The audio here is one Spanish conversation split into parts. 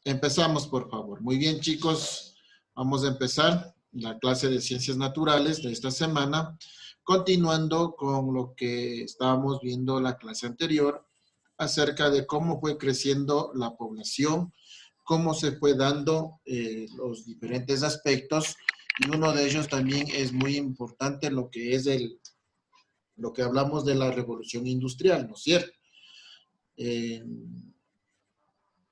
Empezamos, por favor. Muy bien, chicos. Vamos a empezar la clase de Ciencias Naturales de esta semana, continuando con lo que estábamos viendo la clase anterior, acerca de cómo fue creciendo la población, cómo se fue dando los diferentes aspectos, y uno de ellos también es muy importante, lo que es lo que hablamos de la revolución industrial, ¿no es cierto?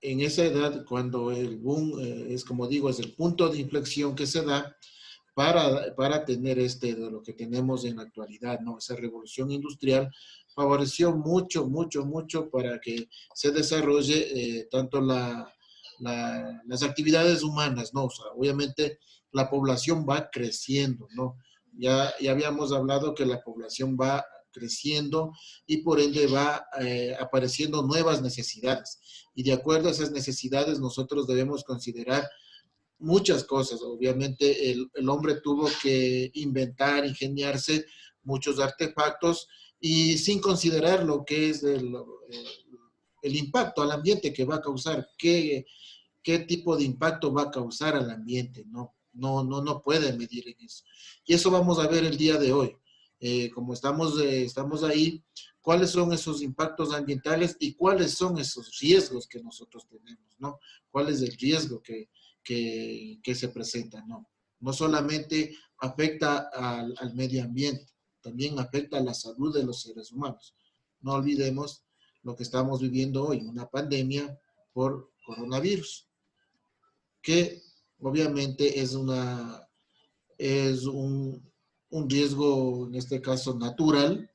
En esa edad, cuando el boom, es como digo, es el punto de inflexión que se da para tener de lo que tenemos en la actualidad, ¿no? Esa revolución industrial favoreció mucho para que se desarrolle tanto las actividades humanas, ¿no? O sea, obviamente la población va creciendo, ¿no? Ya habíamos hablado que la población va creciendo y por ende va apareciendo nuevas necesidades. Y de acuerdo a esas necesidades nosotros debemos considerar muchas cosas. Obviamente el hombre tuvo que inventar, ingeniarse muchos artefactos y sin considerar lo que es el impacto al ambiente que va a causar, qué tipo de impacto va a causar al ambiente, ¿no? No puede medir en eso. Y eso vamos a ver el día de hoy. Como estamos ahí, cuáles son esos impactos ambientales y cuáles son esos riesgos que nosotros tenemos, ¿no? ¿Cuál es el riesgo que se presenta? No, no solamente afecta al medio ambiente, también afecta a la salud de los seres humanos. No olvidemos lo que estamos viviendo hoy, una pandemia por coronavirus, que obviamente es un riesgo, en este caso natural,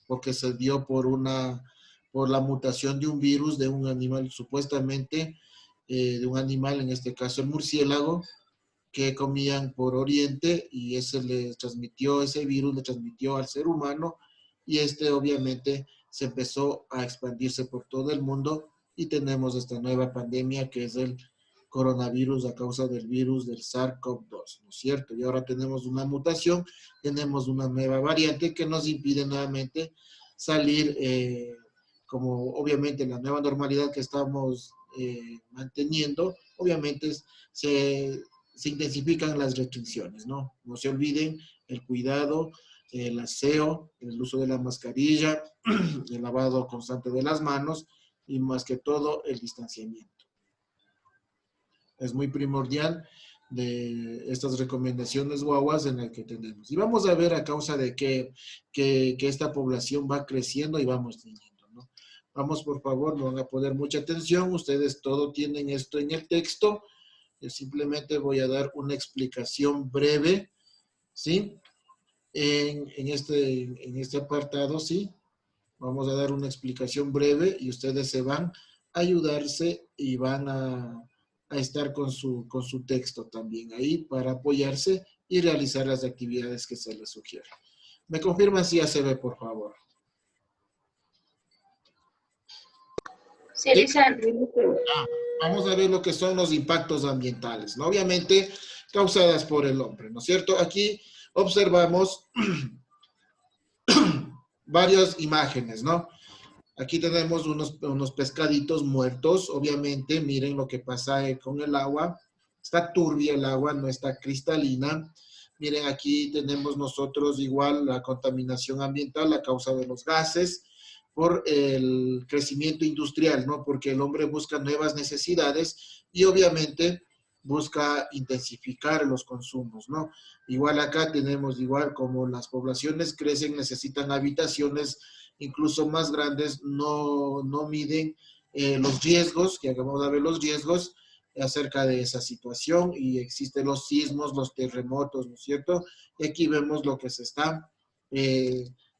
porque se dio por la mutación de un virus de un animal, supuestamente de un animal, en este caso el murciélago, que comían por Oriente, y ese virus le transmitió al ser humano, y obviamente se empezó a expandirse por todo el mundo, y tenemos esta nueva pandemia que es el coronavirus a causa del virus del SARS-CoV-2, ¿no es cierto? Y ahora tenemos una mutación, tenemos una nueva variante que nos impide nuevamente salir, como obviamente la nueva normalidad que estamos manteniendo, obviamente se intensifican las restricciones, ¿no? No se olviden el cuidado, el aseo, el uso de la mascarilla, el lavado constante de las manos y más que todo el distanciamiento. Es muy primordial de estas recomendaciones guaguas en las que tenemos. Y vamos a ver a causa de que esta población va creciendo y vamos teniendo, ¿no? Vamos, por favor, no van a poner mucha atención. Ustedes todo tienen esto en el texto. Yo simplemente voy a dar una explicación breve, ¿sí? En este apartado, ¿sí? Vamos a dar una explicación breve y ustedes se van a ayudarse y van a estar con su texto también ahí para apoyarse y realizar las actividades que se les sugieren. ¿Me confirman si ya se ve, por favor? Sí, Lisandro. Vamos a ver lo que son los impactos ambientales, ¿no? Obviamente causadas por el hombre, ¿no es cierto? Aquí observamos varias imágenes, ¿no? Aquí tenemos unos pescaditos muertos, obviamente, miren lo que pasa con el agua. Está turbia el agua, no está cristalina. Miren, aquí tenemos nosotros igual la contaminación ambiental a causa de los gases, por el crecimiento industrial, ¿no? Porque el hombre busca nuevas necesidades y obviamente busca intensificar los consumos, ¿no? Igual acá tenemos, igual como las poblaciones crecen, necesitan habitaciones incluso más grandes, no miden los riesgos, que acabamos de ver los riesgos acerca de esa situación, y existen los sismos, los terremotos, ¿no es cierto? Y aquí vemos lo que se está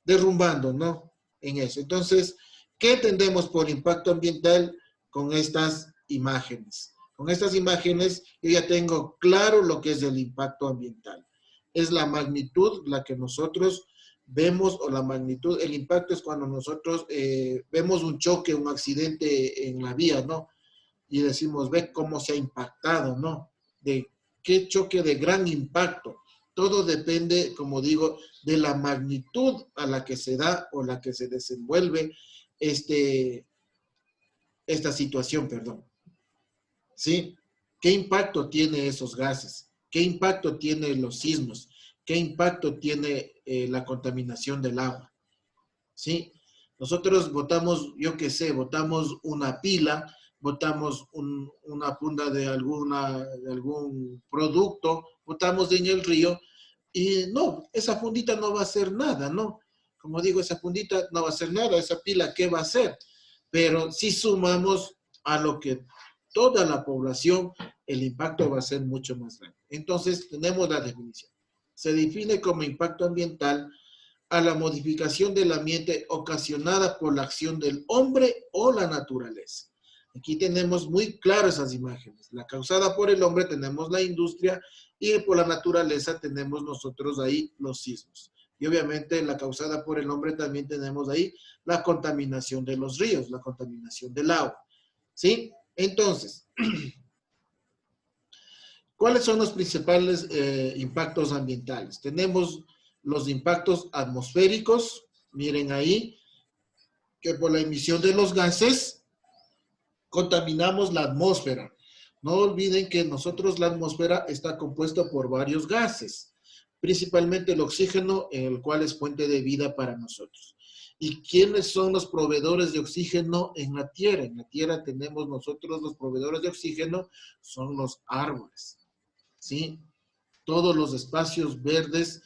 derrumbando, ¿no? En eso. Entonces, ¿qué entendemos por impacto ambiental con estas imágenes? Con estas imágenes yo ya tengo claro lo que es el impacto ambiental. Es la magnitud la que nosotros vemos, o la magnitud, el impacto es cuando nosotros vemos un choque, un accidente en la vía, ¿no? Y decimos, ve cómo se ha impactado, ¿no? De qué choque de gran impacto. Todo depende, como digo, de la magnitud a la que se da o la que se desenvuelve esta situación, perdón. ¿sí? ¿Qué impacto tiene esos gases? ¿Qué impacto tiene los sismos? ¿Qué impacto tiene la contaminación del agua? ¿Sí? Nosotros botamos, yo qué sé, botamos una pila, botamos una funda de algún producto, botamos en el río y no, esa fundita no va a hacer nada, ¿no? Como digo, esa fundita no va a hacer nada, esa pila, ¿qué va a hacer? Pero si sumamos a lo que toda la población, el impacto va a ser mucho más grande. Entonces, tenemos la definición. Se define como impacto ambiental a la modificación del ambiente ocasionada por la acción del hombre o la naturaleza. Aquí tenemos muy claras esas imágenes. La causada por el hombre tenemos la industria y por la naturaleza tenemos nosotros ahí los sismos. Y obviamente la causada por el hombre también tenemos ahí la contaminación de los ríos, la contaminación del agua. ¿Sí? Entonces, ¿cuáles son los principales impactos ambientales? Tenemos los impactos atmosféricos, miren ahí, que por la emisión de los gases contaminamos la atmósfera. No olviden que nosotros la atmósfera está compuesta por varios gases, principalmente el oxígeno, el cual es fuente de vida para nosotros. ¿Y quiénes son los proveedores de oxígeno en la Tierra? En la Tierra tenemos nosotros los proveedores de oxígeno, son los árboles, ¿sí? Todos los espacios verdes,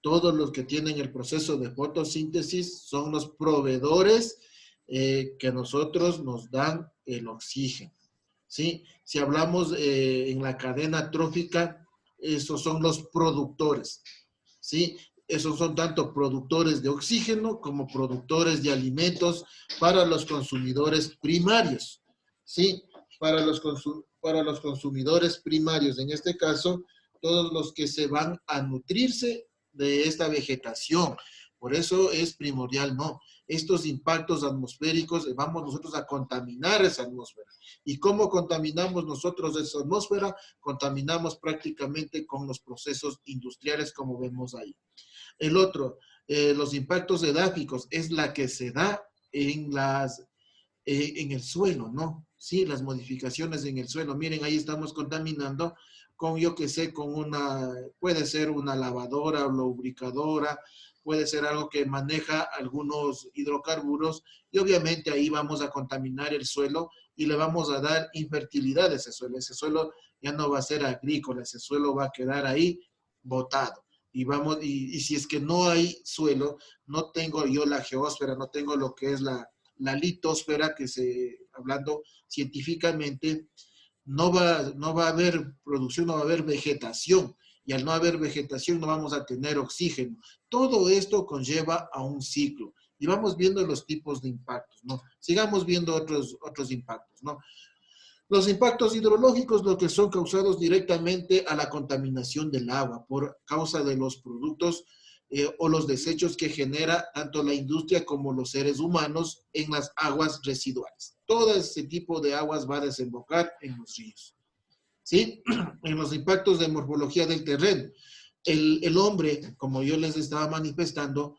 todos los que tienen el proceso de fotosíntesis son los proveedores que a nosotros nos dan el oxígeno, ¿sí? Si hablamos en la cadena trófica, esos son los productores, ¿sí? Esos son tanto productores de oxígeno como productores de alimentos para los consumidores primarios, ¿sí? Para los consumidores primarios, en este caso, todos los que se van a nutrirse de esta vegetación. Por eso es primordial, ¿no? Estos impactos atmosféricos, vamos nosotros a contaminar esa atmósfera. ¿Y cómo contaminamos nosotros esa atmósfera? Contaminamos prácticamente con los procesos industriales, como vemos ahí. El otro, los impactos edáficos, es la que se da en el suelo, ¿no? Sí, las modificaciones en el suelo. Miren, ahí estamos contaminando con, yo que sé, con puede ser una lavadora o lubricadora, puede ser algo que maneja algunos hidrocarburos y obviamente ahí vamos a contaminar el suelo y le vamos a dar infertilidad a ese suelo. Ese suelo ya no va a ser agrícola, ese suelo va a quedar ahí botado. Y si es que no hay suelo, no tengo yo la geósfera, no tengo lo que es la litosfera, hablando científicamente, no va a haber producción, no va a haber vegetación. Y al no haber vegetación no vamos a tener oxígeno. Todo esto conlleva a un ciclo. Y vamos viendo los tipos de impactos, ¿no? Sigamos viendo otros impactos, ¿no? Los impactos hidrológicos, los que son causados directamente a la contaminación del agua por causa de los productos o los desechos que genera tanto la industria como los seres humanos en las aguas residuales. Todo ese tipo de aguas va a desembocar en los ríos. ¿Sí? En los impactos de morfología del terreno. El hombre, como yo les estaba manifestando,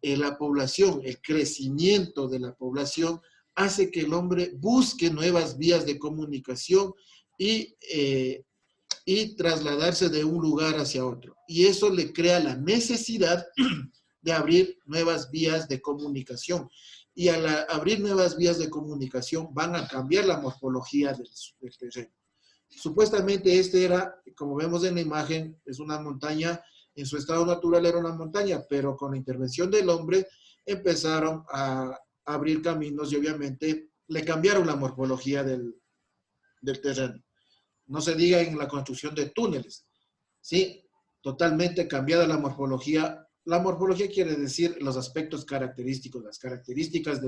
la población, el crecimiento de la población hace que el hombre busque nuevas vías de comunicación y trasladarse de un lugar hacia otro. Y eso le crea la necesidad de abrir nuevas vías de comunicación. Y al abrir nuevas vías de comunicación van a cambiar la morfología del terreno. Supuestamente este era, como vemos en la imagen, es una montaña, en su estado natural era una montaña, pero con la intervención del hombre empezaron a abrir caminos y obviamente le cambiaron la morfología del terreno. No se diga en la construcción de túneles, ¿sí? Totalmente cambiada la morfología. La morfología quiere decir los aspectos característicos, las características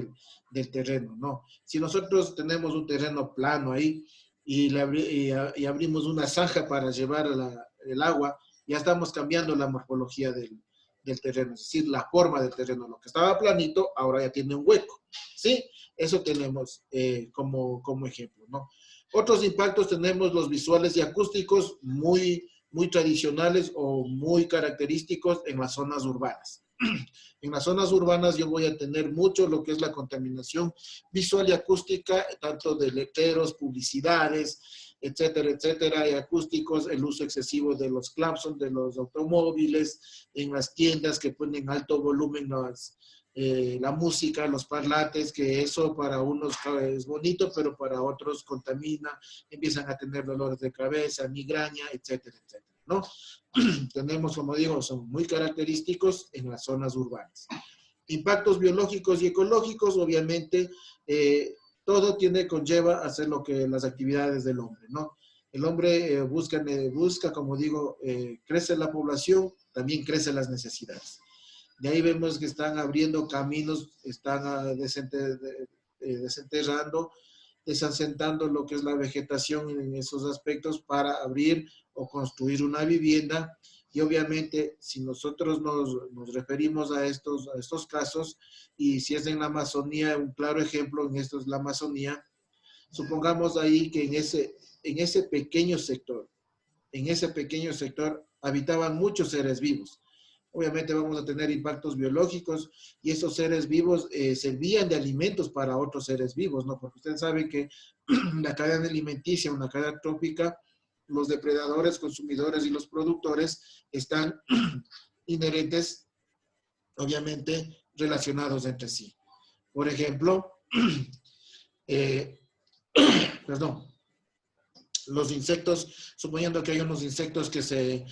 del terreno, ¿no? Si nosotros tenemos un terreno plano ahí y abrimos una zanja para llevar el agua, ya estamos cambiando la morfología del terreno, es decir, la forma del terreno. Lo que estaba planito, ahora ya tiene un hueco, ¿sí? Eso tenemos como ejemplo, ¿no? Otros impactos tenemos los visuales y acústicos muy tradicionales o muy característicos en las zonas urbanas. En las zonas urbanas yo voy a tener mucho lo que es la contaminación visual y acústica, tanto de letreros, publicidades, etcétera, etcétera, y acústicos, el uso excesivo de los claxons, de los automóviles, en las tiendas que ponen alto volumen la música, los parlantes, que eso para unos es bonito, pero para otros contamina, empiezan a tener dolores de cabeza, migraña, etcétera, etcétera, ¿no? Tenemos, como digo, son muy característicos en las zonas urbanas. Impactos biológicos y ecológicos, obviamente, todo conlleva hacer lo que las actividades del hombre, ¿no? El hombre busca, como digo, crece la población, también crecen las necesidades. De ahí vemos que están abriendo caminos, están desenterrando, desasentando lo que es la vegetación en esos aspectos para abrir o construir una vivienda. Y obviamente, si nosotros nos referimos a estos casos, y si es en la Amazonía, un claro ejemplo en esto es la Amazonía, supongamos ahí que en ese pequeño sector habitaban muchos seres vivos. Obviamente vamos a tener impactos biológicos y esos seres vivos servían de alimentos para otros seres vivos, ¿no? Porque ustedes saben que la cadena alimenticia, una cadena trófica, los depredadores, consumidores y los productores están inherentes, obviamente, relacionados entre sí. Por ejemplo, perdón, los insectos, suponiendo que hay unos insectos que se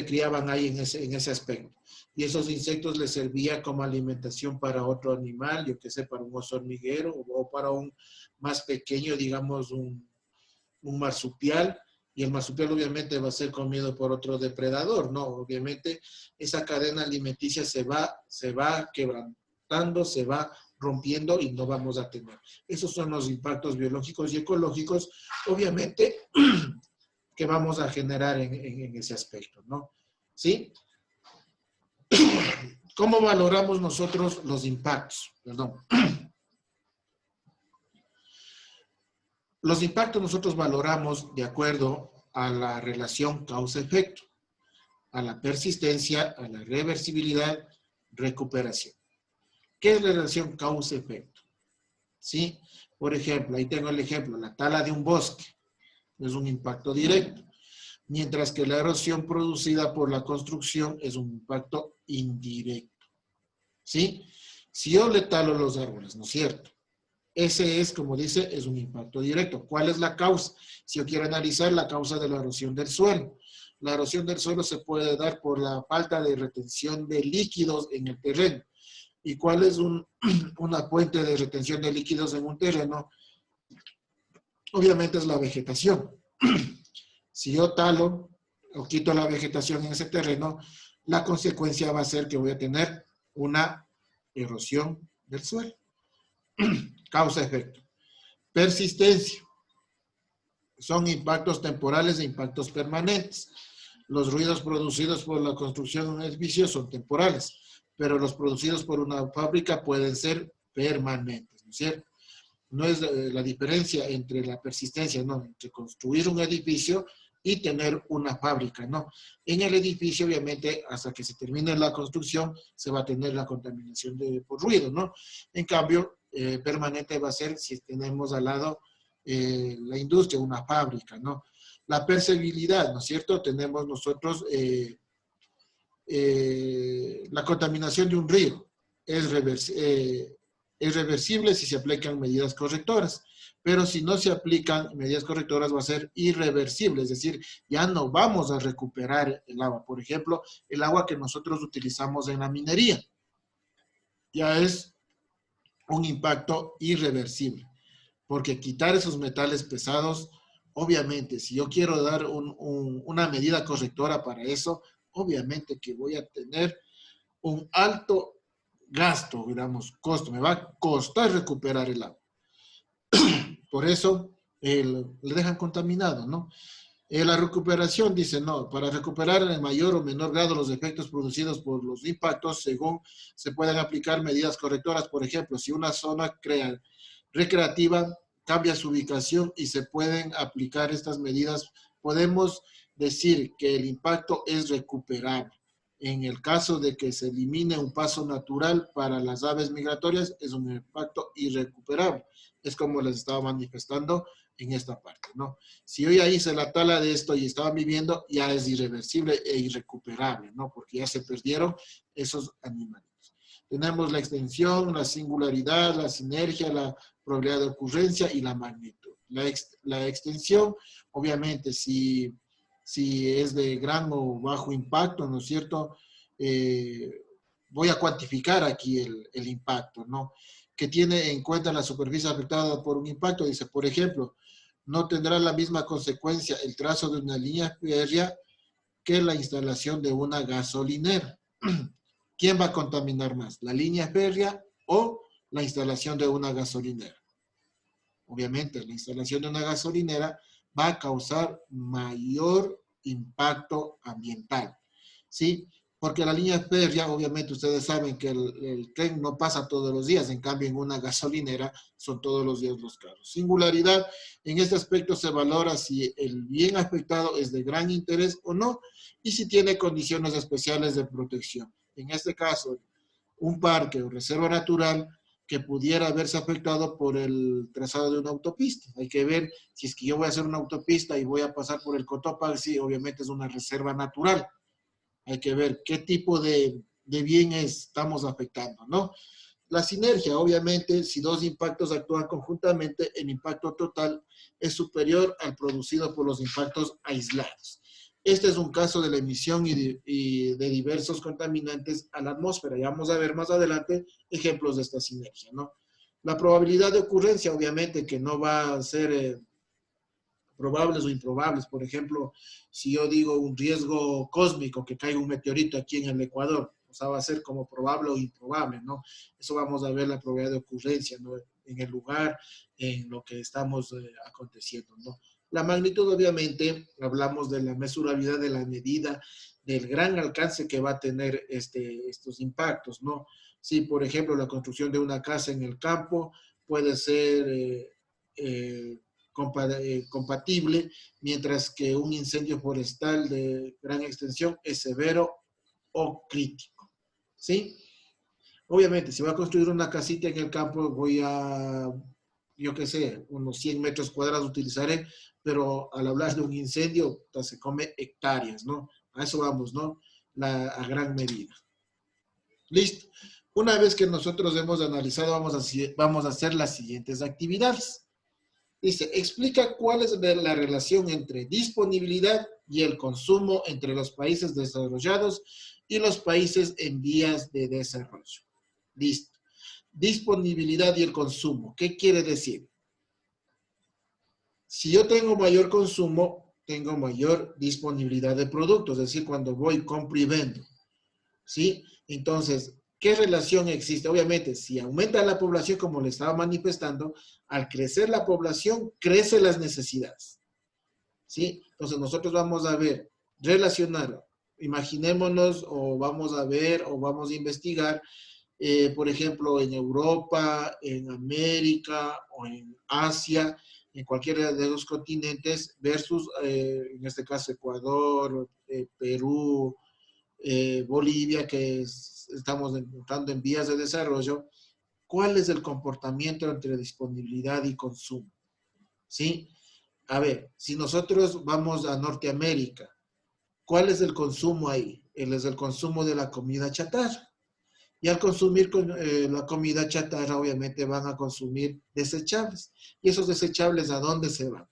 criaban ahí en ese aspecto. Y esos insectos les servía como alimentación para otro animal, yo que sé, para un oso hormiguero o para un más pequeño, digamos, un marsupial. Y el marsupial obviamente va a ser comido por otro depredador, ¿no? Obviamente esa cadena alimenticia se va quebrantando, se va rompiendo y no vamos a tener. Esos son los impactos biológicos y ecológicos, obviamente, que vamos a generar en ese aspecto, ¿no? ¿Sí? ¿Cómo valoramos nosotros los impactos? Perdón. Los impactos nosotros valoramos de acuerdo a la relación causa-efecto, a la persistencia, a la reversibilidad, recuperación. ¿Qué es la relación causa-efecto? ¿Sí? Por ejemplo, ahí tengo el ejemplo, la tala de un bosque es un impacto directo, mientras que la erosión producida por la construcción es un impacto indirecto. ¿Sí? Si yo le talo los árboles, ¿no es cierto? Ese es, como dice, es un impacto directo. ¿Cuál es la causa? Si yo quiero analizar la causa de la erosión del suelo. La erosión del suelo se puede dar por la falta de retención de líquidos en el terreno. ¿Y cuál es una fuente de retención de líquidos en un terreno? Obviamente es la vegetación. Si yo talo o quito la vegetación en ese terreno, la consecuencia va a ser que voy a tener una erosión del suelo. Causa-efecto. Persistencia. Son impactos temporales e impactos permanentes. Los ruidos producidos por la construcción de un edificio son temporales, pero los producidos por una fábrica pueden ser permanentes, ¿no es cierto? No es la diferencia entre la persistencia, ¿no? Entre construir un edificio y tener una fábrica, ¿no? En el edificio, obviamente, hasta que se termine la construcción, se va a tener la contaminación por ruido, ¿no? En cambio, permanente va a ser si tenemos al lado la industria, una fábrica, ¿no? La percebilidad, ¿no es cierto? Tenemos nosotros la contaminación de un río. Es reversible si se aplican medidas correctoras, pero si no se aplican medidas correctoras va a ser irreversible, es decir, ya no vamos a recuperar el agua. Por ejemplo, el agua que nosotros utilizamos en la minería ya es un impacto irreversible, porque quitar esos metales pesados, obviamente, si yo quiero dar una medida correctora para eso, obviamente que voy a tener un alto gasto, digamos, costo. Me va a costar recuperar el agua. Por eso le dejan contaminado, ¿no? La recuperación dice, no, para recuperar en mayor o menor grado los efectos producidos por los impactos, según se puedan aplicar medidas correctoras. Por ejemplo, si una zona recreativa cambia su ubicación y se pueden aplicar estas medidas, podemos decir que el impacto es recuperable. En el caso de que se elimine un paso natural para las aves migratorias, es un impacto irrecuperable. Es como les estaba manifestando en esta parte, ¿no? Si yo ya hice la tala de esto y estaban viviendo, ya es irreversible e irrecuperable, ¿no? Porque ya se perdieron esos animales. Tenemos la extensión, la singularidad, la sinergia, la probabilidad de ocurrencia y la magnitud. La extensión, obviamente, si es de gran o bajo impacto, ¿no es cierto? Voy a cuantificar aquí el impacto, ¿no? Que tiene en cuenta la superficie afectada por un impacto. Dice, por ejemplo, no tendrá la misma consecuencia el trazo de una línea férrea que la instalación de una gasolinera. ¿Quién va a contaminar más? ¿La línea férrea o la instalación de una gasolinera? Obviamente, la instalación de una gasolinera va a causar mayor impacto ambiental, ¿sí? Porque la línea férrea, obviamente, ustedes saben que el tren no pasa todos los días, en cambio, en una gasolinera son todos los días los carros. Singularidad, en este aspecto se valora si el bien afectado es de gran interés o no, y si tiene condiciones especiales de protección. En este caso, un parque o reserva natural que pudiera verse afectado por el trazado de una autopista. Hay que ver si es que yo voy a hacer una autopista y voy a pasar por el Cotopaxi, sí, obviamente es una reserva natural. Hay que ver qué tipo de bien estamos afectando, ¿no? La sinergia, obviamente, si dos impactos actúan conjuntamente, el impacto total es superior al producido por los impactos aislados. Este es un caso de la emisión y de diversos contaminantes a la atmósfera. Y vamos a ver más adelante ejemplos de esta sinergia, ¿no? La probabilidad de ocurrencia, obviamente, que no va a ser probables o improbables. Por ejemplo, si yo digo un riesgo cósmico, que caiga un meteorito aquí en el Ecuador, o sea, va a ser como probable o improbable, ¿no? Eso vamos a ver la probabilidad de ocurrencia, ¿no? En el lugar, en lo que estamos aconteciendo, ¿no? La magnitud, obviamente, hablamos de la mesurabilidad de la medida, del gran alcance que va a tener estos impactos, ¿no? Si, por ejemplo, la construcción de una casa en el campo puede ser compatible, mientras que un incendio forestal de gran extensión es severo o crítico, ¿sí? Obviamente, si va a construir una casita en el campo, voy a, yo qué sé, unos 100 metros cuadrados utilizaré, pero al hablar de un incendio, se come hectáreas, ¿no? A eso vamos, ¿no? A gran medida. Listo. Una vez que nosotros hemos analizado, vamos a hacer las siguientes actividades. Dice, explica cuál es la relación entre disponibilidad y el consumo entre los países desarrollados y los países en vías de desarrollo. Listo. Disponibilidad y el consumo. ¿Qué quiere decir? Si yo tengo mayor consumo, tengo mayor disponibilidad de productos, es decir, cuando voy, compro y vendo. ¿Sí? Entonces, ¿qué relación existe? Obviamente, si aumenta la población, como le estaba manifestando, al crecer la población, crecen las necesidades. ¿Sí? Entonces, nosotros vamos a ver, relacionar, imaginémonos, o vamos a ver, o vamos a investigar, por ejemplo, en Europa, en América, o en Asia, en cualquiera de los continentes, versus, en este caso, Ecuador, Perú, Bolivia, que estamos entrando en vías de desarrollo. ¿Cuál es el comportamiento entre disponibilidad y consumo? ¿Sí? A ver, si nosotros vamos a Norteamérica, ¿cuál es el consumo ahí? Es el consumo de la comida chatarra. Y al consumir la comida chatarra, obviamente van a consumir desechables. ¿Y esos desechables a dónde se van?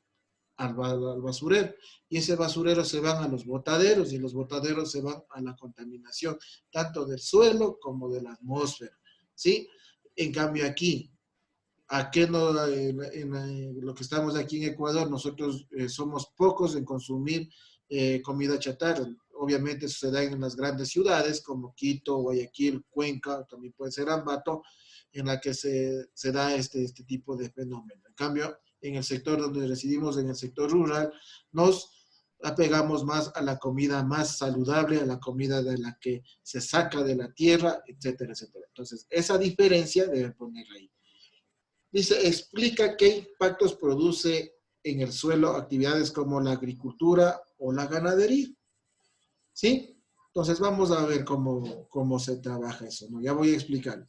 Al basurero. Y ese basurero se van a los botaderos y los botaderos se van a la contaminación, tanto del suelo como de la atmósfera. ¿Sí? En cambio aquí, ¿a qué no, lo que estamos aquí en Ecuador, nosotros somos pocos en consumir comida chatarra? Obviamente eso se da en las grandes ciudades como Quito, Guayaquil, Cuenca, también puede ser Ambato, en la que se da este tipo de fenómeno. En cambio, en el sector donde residimos, en el sector rural, nos apegamos más a la comida más saludable, a la comida de la que se saca de la tierra, etcétera, etcétera. Entonces, esa diferencia deben poner ahí. Dice, explica qué impactos produce en el suelo actividades como la agricultura o la ganadería. ¿Sí? Entonces vamos a ver cómo se trabaja eso, ¿no? Ya voy a explicar.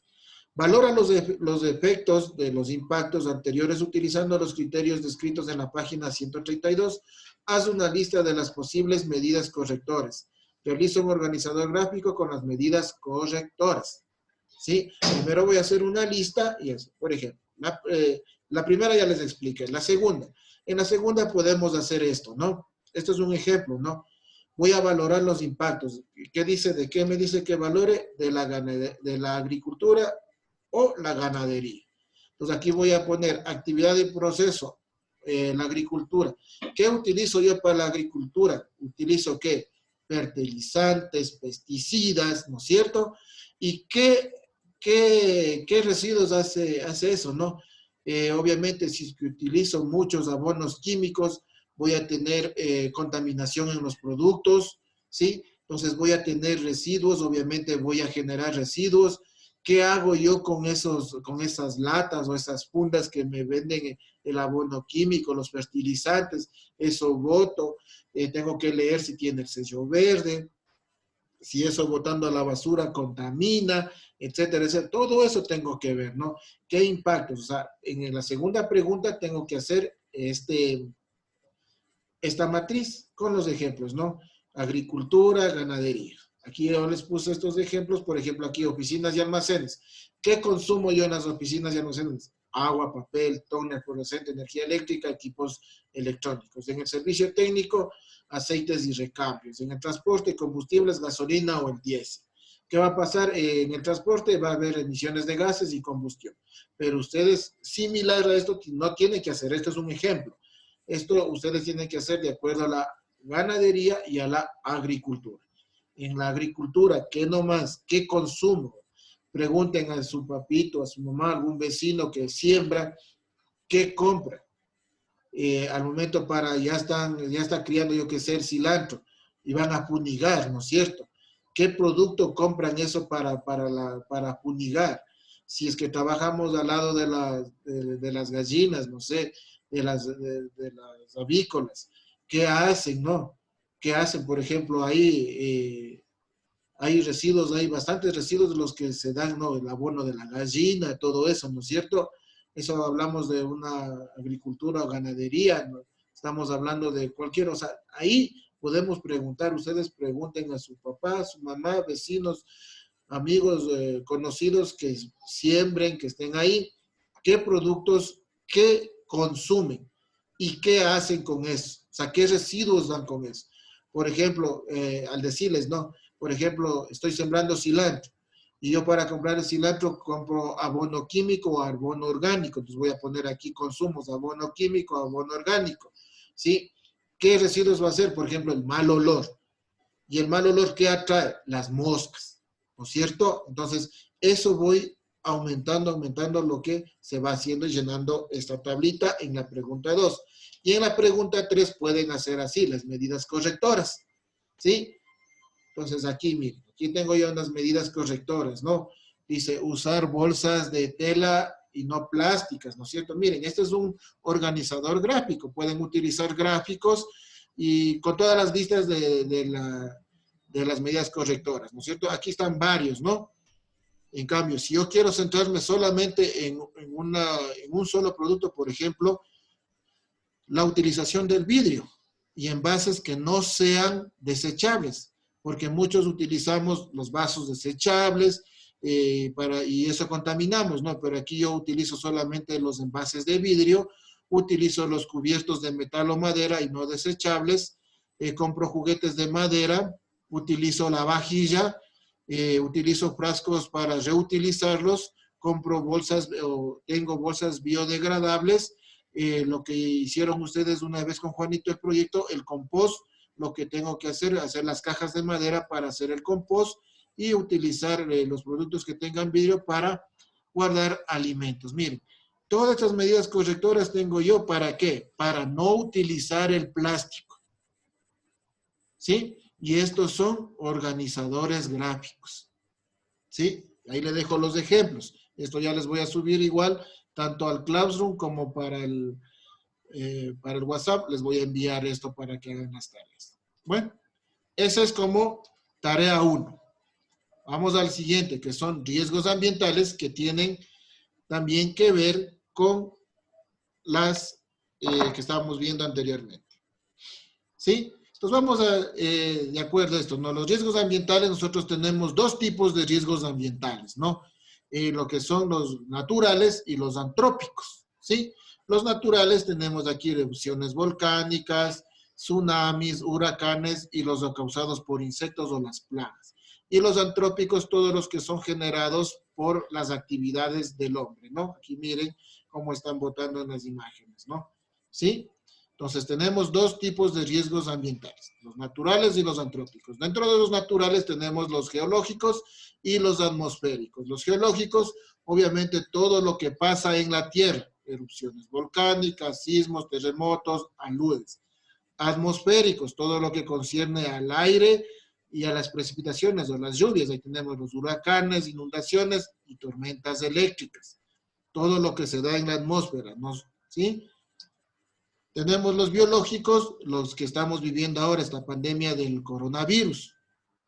Valora los efectos de los impactos anteriores utilizando los criterios descritos en la página 132. Haz una lista de las posibles medidas correctoras. Realiza un organizador gráfico con las medidas correctoras. ¿Sí? Primero voy a hacer una lista y eso. Por ejemplo, la primera ya les expliqué. La segunda. En la segunda podemos hacer esto, ¿no? Esto es un ejemplo, ¿no? Voy a valorar los impactos. ¿Qué dice? ¿De qué me dice que valore? De la agricultura o la ganadería. Entonces aquí voy a poner actividad de proceso, la agricultura. ¿Qué utilizo yo para la agricultura? Utilizo ¿qué? Fertilizantes, pesticidas, ¿no es cierto? ¿Y qué residuos hace eso, no? Obviamente, si es que utilizo muchos abonos químicos, voy a tener contaminación en los productos, ¿sí? Entonces voy a tener residuos, obviamente voy a generar residuos. ¿Qué hago yo con esas latas o esas fundas que me venden el abono químico, los fertilizantes? Eso boto, tengo que leer si tiene el sello verde, si eso botando a la basura contamina, etcétera, etcétera. Todo eso tengo que ver, ¿no? ¿Qué impactos? O sea, en la segunda pregunta tengo que hacer esta matriz con los ejemplos, ¿no? Agricultura, ganadería. Aquí yo les puse estos ejemplos, por ejemplo, aquí oficinas y almacenes. ¿Qué consumo yo en las oficinas y almacenes? Agua, papel, toner, fluorescente, energía eléctrica, equipos electrónicos. En el servicio técnico, aceites y recambios. En el transporte, combustibles, gasolina o el diésel. ¿Qué va a pasar? En el transporte va a haber emisiones de gases y combustión. Pero ustedes, similar a esto, no tienen que hacer. Esto es un ejemplo. Esto ustedes tienen que hacer de acuerdo a la ganadería y a la agricultura. En la agricultura, ¿qué nomás? ¿Qué consumo? Pregunten a su papito, a su mamá, a algún vecino que siembra, ¿qué compra? Al momento ya está criando, yo qué sé, el cilantro y van a funigar, ¿no es cierto? ¿Qué producto compran eso para funigar? Si es que trabajamos al lado de las gallinas, no sé, de las avícolas, ¿qué hacen, no? ¿Qué hacen? Por ejemplo, ahí hay residuos, hay bastantes residuos de los que se dan, ¿no? El abono de la gallina, todo eso, ¿no es cierto? Eso hablamos de una agricultura o ganadería, ¿no? Estamos hablando de cualquier, o sea, ahí podemos preguntar, ustedes pregunten a su papá, a su mamá, vecinos, amigos, conocidos que siembren, que estén ahí, qué productos, qué consumen y qué hacen con eso, o sea, qué residuos dan con eso. Por ejemplo, al decirles, no, por ejemplo, estoy sembrando cilantro y yo para comprar el cilantro compro abono químico o abono orgánico. Entonces voy a poner aquí consumos, abono químico, abono orgánico. ¿Sí? ¿Qué residuos va a ser? Por ejemplo, el mal olor. ¿Y el mal olor qué atrae? Las moscas, ¿no es cierto? Entonces, eso voy aumentando lo que se va haciendo y llenando esta tablita en la pregunta 2. Y en la pregunta 3 pueden hacer así, las medidas correctoras. ¿Sí? Entonces aquí, miren, aquí tengo yo unas medidas correctoras, ¿no? Dice usar bolsas de tela y no plásticas, ¿no es cierto? Miren, este es un organizador gráfico. Pueden utilizar gráficos y con todas las listas de las medidas correctoras, ¿no es cierto? Aquí están varios, ¿no? En cambio, si yo quiero centrarme solamente en un solo producto, por ejemplo, la utilización del vidrio y envases que no sean desechables, porque muchos utilizamos los vasos desechables y eso contaminamos, ¿no? Pero aquí yo utilizo solamente los envases de vidrio, utilizo los cubiertos de metal o madera y no desechables, compro juguetes de madera, utilizo la vajilla, utilizo frascos para reutilizarlos, compro bolsas o tengo bolsas biodegradables. Lo que hicieron ustedes una vez con Juanito el proyecto, el compost, lo que tengo que hacer las cajas de madera para hacer el compost y utilizar los productos que tengan vidrio para guardar alimentos. Miren, todas estas medidas correctoras tengo yo, ¿para qué? Para no utilizar el plástico, ¿sí? Y estos son organizadores gráficos, ¿sí? Ahí le dejo los ejemplos. Esto ya les voy a subir igual, tanto al Classroom como para el WhatsApp. Les voy a enviar esto para que hagan las tareas. Bueno, eso es como Tarea 1. Vamos al siguiente, que son riesgos ambientales que tienen también que ver con las que estábamos viendo anteriormente. ¿Sí? Entonces vamos de acuerdo a esto, ¿no? Los riesgos ambientales, nosotros tenemos dos tipos de riesgos ambientales, ¿no? Lo que son los naturales y los antrópicos, ¿sí? Los naturales tenemos aquí erupciones volcánicas, tsunamis, huracanes y los causados por insectos o las plagas. Y los antrópicos, todos los que son generados por las actividades del hombre, ¿no? Aquí miren cómo están botando en las imágenes, ¿no? ¿Sí? Entonces tenemos dos tipos de riesgos ambientales, los naturales y los antrópicos. Dentro de los naturales tenemos los geológicos y los atmosféricos. Los geológicos, obviamente todo lo que pasa en la Tierra, erupciones volcánicas, sismos, terremotos, aludes. Atmosféricos, todo lo que concierne al aire y a las precipitaciones o las lluvias. Ahí tenemos los huracanes, inundaciones y tormentas eléctricas. Todo lo que se da en la atmósfera, ¿no? ¿Sí? Tenemos los biológicos, los que estamos viviendo ahora, esta pandemia del coronavirus,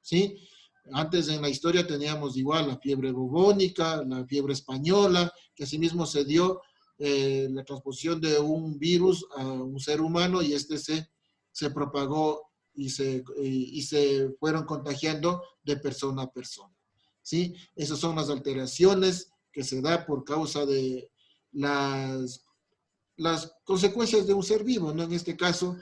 ¿sí? Antes en la historia teníamos igual la fiebre bubónica, la fiebre española, que asimismo se dio la transposición de un virus a un ser humano y este se propagó y se fueron contagiando de persona a persona, ¿sí? Esas son las alteraciones que se da por causa de las consecuencias de un ser vivo, ¿no? En este caso,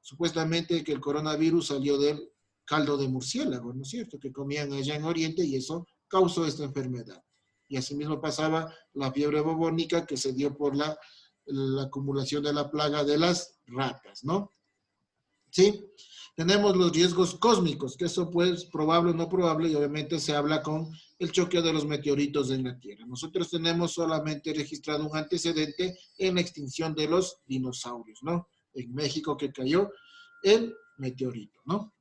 supuestamente que el coronavirus salió del caldo de murciélago, ¿no es cierto? Que comían allá en Oriente y eso causó esta enfermedad. Y asimismo pasaba la fiebre bubónica que se dio por la acumulación de la plaga de las ratas, ¿no? ¿Sí? Tenemos los riesgos cósmicos, que eso pues probable o no probable, y obviamente se habla con el choque de los meteoritos en la Tierra. Nosotros tenemos solamente registrado un antecedente en la extinción de los dinosaurios, ¿no? En México que cayó el meteorito, ¿no?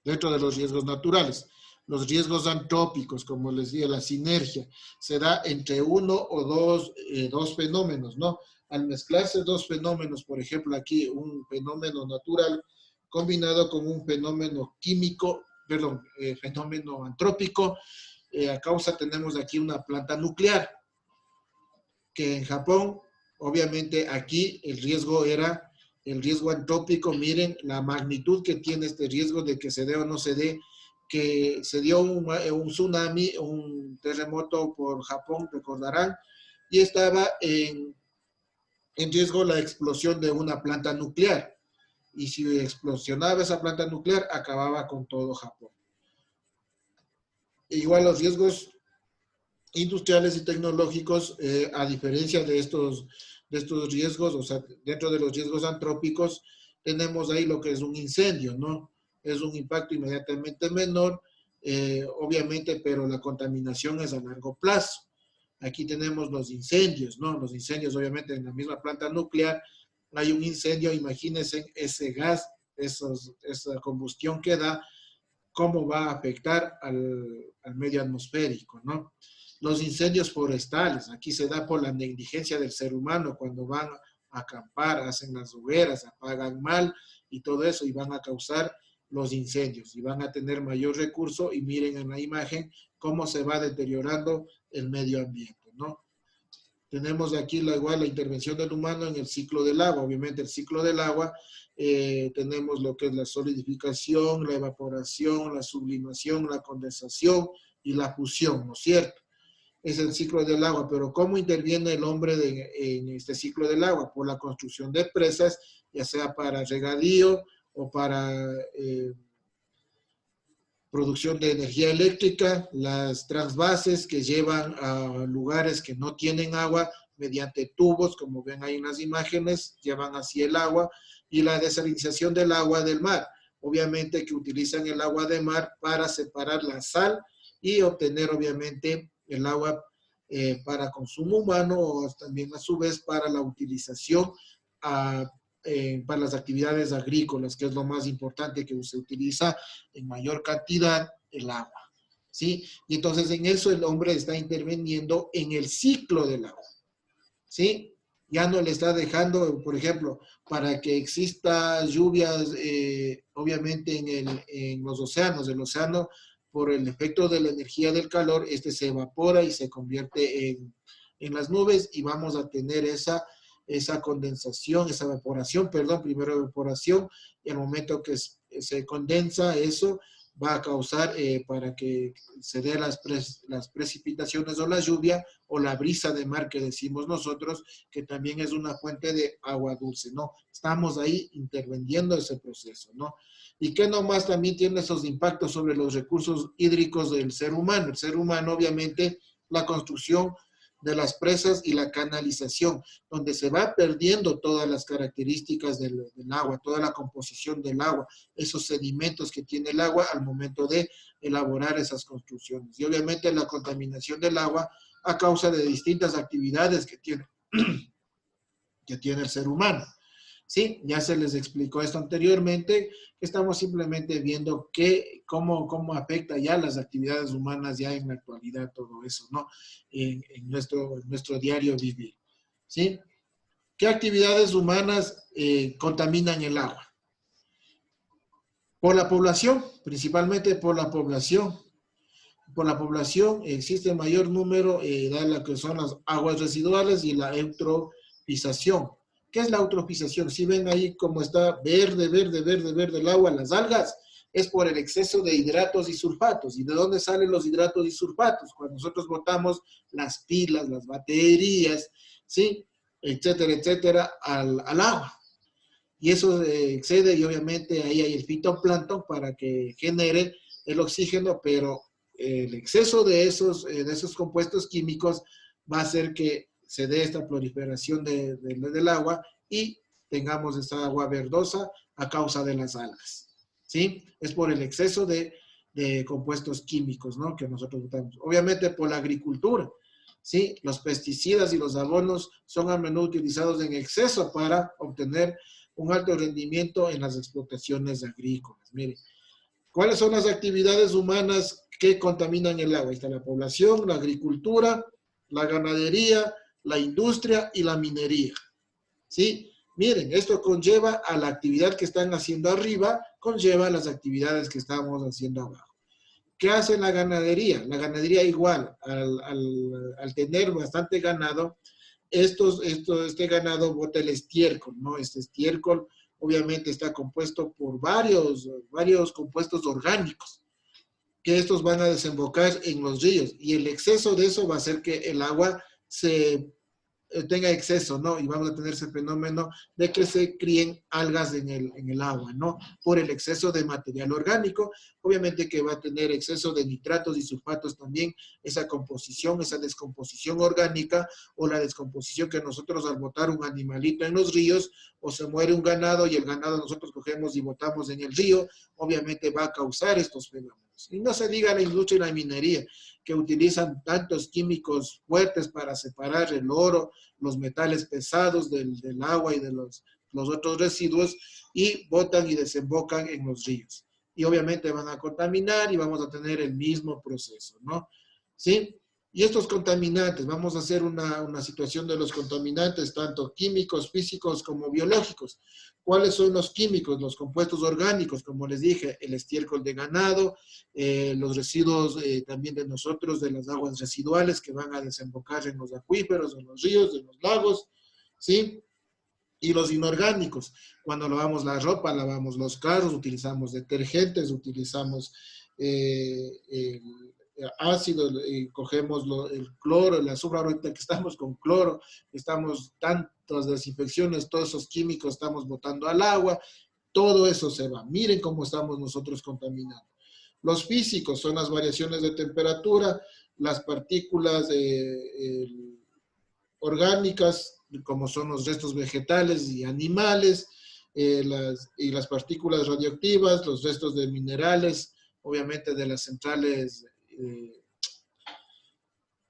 Dentro de los riesgos naturales. Los riesgos antrópicos, como les decía, la sinergia, se da entre uno o dos fenómenos, ¿no? Al mezclarse dos fenómenos, por ejemplo, aquí un fenómeno natural combinado con un fenómeno químico, perdón, fenómeno antrópico, a causa tenemos aquí una planta nuclear, que en Japón, obviamente aquí el riesgo era el riesgo antrópico. Miren la magnitud que tiene este riesgo de que se dé o no se dé, que se dio un tsunami, un terremoto por Japón, recordarán, y estaba en riesgo la explosión de una planta nuclear. Y si explosionaba esa planta nuclear, acababa con todo Japón. Igual los riesgos industriales y tecnológicos, a diferencia de estos riesgos, o sea, dentro de los riesgos antrópicos, tenemos ahí lo que es un incendio, ¿no? Es un impacto inmediatamente menor, obviamente, pero la contaminación es a largo plazo. Aquí tenemos los incendios, ¿no? Los incendios, obviamente, en la misma planta nuclear, hay un incendio, imagínense ese gas, esa combustión que da, cómo va a afectar al medio atmosférico, ¿no? Los incendios forestales, aquí se da por la negligencia del ser humano, cuando van a acampar, hacen las hogueras, apagan mal y todo eso, y van a causar los incendios, y van a tener mayor recurso, y miren en la imagen cómo se va deteriorando el medio ambiente, ¿no? Tenemos aquí igual la intervención del humano en el ciclo del agua. Obviamente el ciclo del agua, tenemos lo que es la solidificación, la evaporación, la sublimación, la condensación y la fusión, ¿no es cierto? Es el ciclo del agua, pero ¿cómo interviene el hombre en este ciclo del agua? Por la construcción de presas, ya sea para regadío o para producción de energía eléctrica, las transvases que llevan a lugares que no tienen agua mediante tubos, como ven ahí en las imágenes, llevan hacia el agua, y la desalinización del agua del mar. Obviamente que utilizan el agua de mar para separar la sal y obtener obviamente el agua para consumo humano, o también a su vez para la utilización para las actividades agrícolas, que es lo más importante, que se utiliza en mayor cantidad el agua, ¿sí? Y entonces en eso el hombre está interviniendo en el ciclo del agua, ¿sí? ya no le está dejando, por ejemplo, para que exista lluvias, obviamente en los océanos. El océano, por el efecto de la energía del calor, se evapora y se convierte en las nubes y vamos a tener esa condensación, esa evaporación, perdón, primero evaporación, y al momento que se condensa eso, va a causar para que se dé las precipitaciones o la lluvia o la brisa de mar que decimos nosotros, que también es una fuente de agua dulce, ¿no? Estamos ahí interviniendo ese proceso, ¿no? Y que nomás también tiene esos impactos sobre los recursos hídricos del ser humano. El ser humano, obviamente, la construcción de las presas y la canalización, donde se va perdiendo todas las características del agua, toda la composición del agua, esos sedimentos que tiene el agua al momento de elaborar esas construcciones. Y obviamente la contaminación del agua a causa de distintas actividades que tiene el ser humano. Sí, ya se les explicó esto anteriormente, que estamos simplemente viendo cómo afecta ya las actividades humanas ya en la actualidad, todo eso, ¿no? En nuestro diario vivir, ¿sí? ¿Qué actividades humanas contaminan el agua? Por la población, principalmente por la población. Por la población existe mayor número de lo que son las aguas residuales y la eutrofización. ¿Qué es la eutrofización? Si ven ahí cómo está verde el agua, las algas, es por el exceso de hidratos y sulfatos. ¿Y de dónde salen los hidratos y sulfatos? Cuando nosotros botamos las pilas, las baterías, ¿sí? Etcétera, etcétera, al agua. Y eso excede y obviamente ahí hay el fitoplancton para que genere el oxígeno, pero el exceso de esos compuestos químicos va a hacer que se dé esta proliferación del agua y tengamos esta agua verdosa a causa de las algas, ¿sí? Es por el exceso de compuestos químicos, ¿no? Que nosotros botamos. Obviamente por la agricultura, ¿sí? Los pesticidas y los abonos son a menudo utilizados en exceso para obtener un alto rendimiento en las explotaciones agrícolas. Miren, ¿cuáles son las actividades humanas que contaminan el agua? Ahí está la población, la agricultura, la ganadería, la industria y la minería. ¿Sí? Miren, esto conlleva a la actividad que están haciendo arriba, conlleva a las actividades que estamos haciendo abajo. ¿Qué hace la ganadería? La ganadería igual, al tener bastante ganado, este ganado bota el estiércol, ¿no? Este estiércol obviamente está compuesto por varios compuestos orgánicos, que estos van a desembocar en los ríos, y el exceso de eso va a hacer que el agua tenga exceso, ¿no? Y vamos a tener ese fenómeno de que se críen algas en el agua, ¿no? Por el exceso de material orgánico, obviamente que va a tener exceso de nitratos y sulfatos también, esa composición, esa descomposición orgánica, o la descomposición que nosotros al botar un animalito en los ríos, o se muere un ganado y el ganado nosotros cogemos y botamos en el río, obviamente va a causar estos fenómenos. Y no se diga la industria y la minería, que utilizan tantos químicos fuertes para separar el oro, los metales pesados del agua y de los otros residuos, y botan y desembocan en los ríos. Y obviamente van a contaminar y vamos a tener el mismo proceso, ¿no? ¿Sí? Y estos contaminantes, vamos a hacer una situación de los contaminantes, tanto químicos, físicos como biológicos. ¿Cuáles son los químicos? Los compuestos orgánicos, como les dije, el estiércol de ganado, los residuos también de nosotros, de las aguas residuales que van a desembocar en los acuíferos, en los ríos, en los lagos, ¿sí? Y los inorgánicos, cuando lavamos la ropa, lavamos los carros, utilizamos detergentes, utilizamos ácido, cogemos el cloro, el azufre, ahorita que estamos con cloro, estamos tantas desinfecciones, todos esos químicos estamos botando al agua, todo eso se va. Miren cómo estamos nosotros contaminando. Los físicos son las variaciones de temperatura, las partículas orgánicas, como son los restos vegetales y animales, y las partículas radioactivas, los restos de minerales, obviamente de las centrales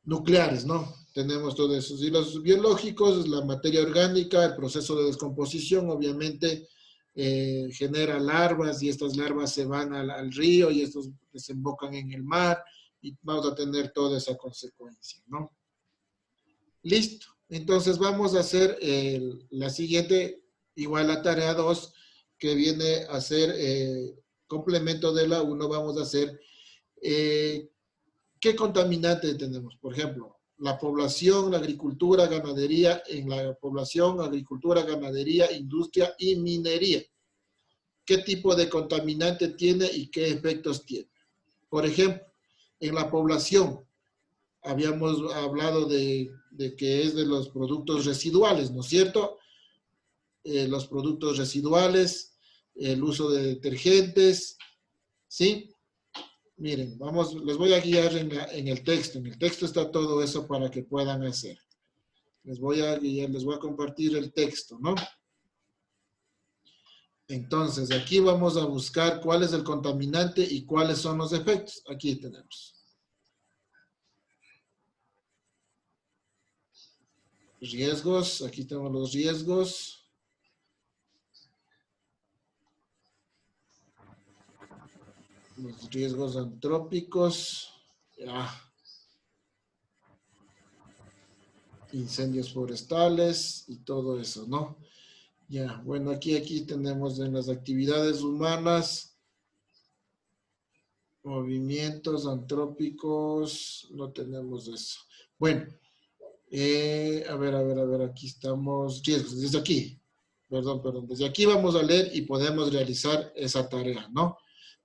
nucleares, ¿no? Tenemos todo eso. Y los biológicos, la materia orgánica, el proceso de descomposición, obviamente genera larvas, y estas larvas se van al río y estos desembocan en el mar, y vamos a tener toda esa consecuencia, ¿no? Listo. Entonces vamos a hacer la siguiente, igual la tarea 2, que viene a ser complemento de la 1. Vamos a hacer qué contaminante tenemos. Por ejemplo, la población, la agricultura, ganadería, en la población, agricultura, ganadería, industria y minería. ¿Qué tipo de contaminante tiene y qué efectos tiene? Por ejemplo, en la población, habíamos hablado de que es de los productos residuales, ¿no es cierto? Los productos residuales, el uso de detergentes, ¿sí? Miren, vamos, les voy a guiar en el texto. En el texto está todo eso para que puedan hacer. Les voy a guiar, les voy a compartir el texto, ¿no? Entonces, aquí vamos a buscar cuál es el contaminante y cuáles son los efectos. Aquí tenemos. Riesgos, aquí tenemos los riesgos. Los riesgos antrópicos. Ya. Incendios forestales y todo eso, ¿no? Ya, bueno, aquí tenemos en las actividades humanas, movimientos antrópicos, no tenemos eso. Bueno, a ver, aquí estamos, riesgos, desde aquí, perdón, desde aquí vamos a leer y podemos realizar esa tarea, ¿no?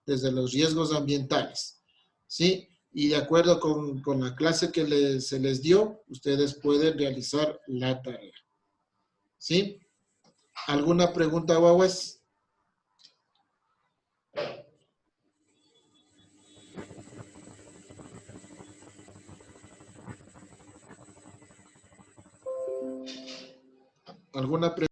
Desde los riesgos ambientales, ¿sí? Y de acuerdo con la clase que se les dio, ustedes pueden realizar la tarea, ¿sí? ¿Alguna pregunta, guaguas? ¿Alguna pregunta?